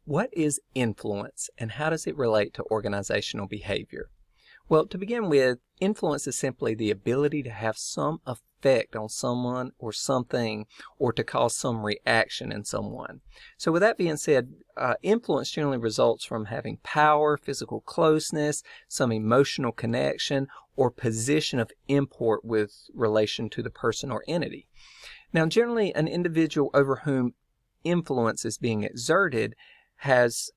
What is influence and how does it relate to organizational behavior? Well, to begin with, influence is simply the ability to have some effect on someone or something, or to cause some reaction in someone. So with that being said, influence generally results from having power, physical closeness, some emotional connection, or position of import with relation to the person or entity. Now, generally, an individual over whom influence is being exerted has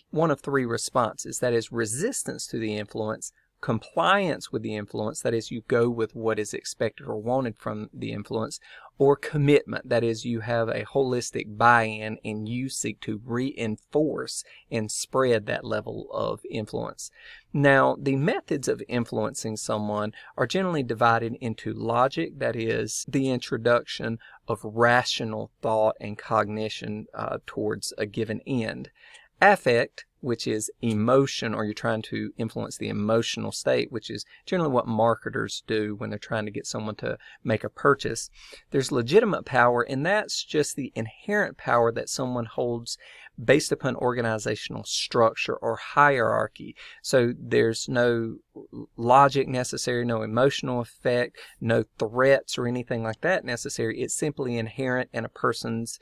one of three responses. That is resistance to the influence, compliance with the influence, that is you go with what is expected or wanted from the influence, or commitment, that is you have a holistic buy-in and you seek to reinforce and spread that level of influence. Now, the methods of influencing someone are generally divided into logic, that is the introduction of rational thought and cognition towards a given end. Affect, which is emotion, or you're trying to influence the emotional state, which is generally what marketers do when they're trying to get someone to make a purchase. There's legitimate power, and that's just the inherent power that someone holds based upon organizational structure or hierarchy. So there's no logic necessary, no emotional effect, no threats or anything like that necessary. It's simply inherent, and a person's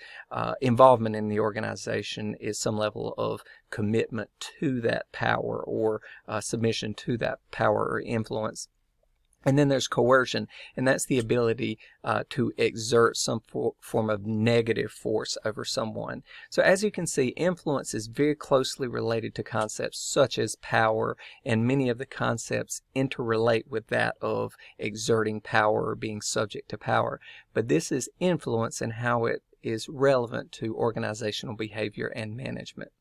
involvement in the organization is some level of commitment to that power or submission to that power or influence. And then there's coercion, and that's the ability to exert some form of negative force over someone. So as you can see, influence is very closely related to concepts such as power, and many of the concepts interrelate with that of exerting power or being subject to power. But this is influence and how it is relevant to organizational behavior and management.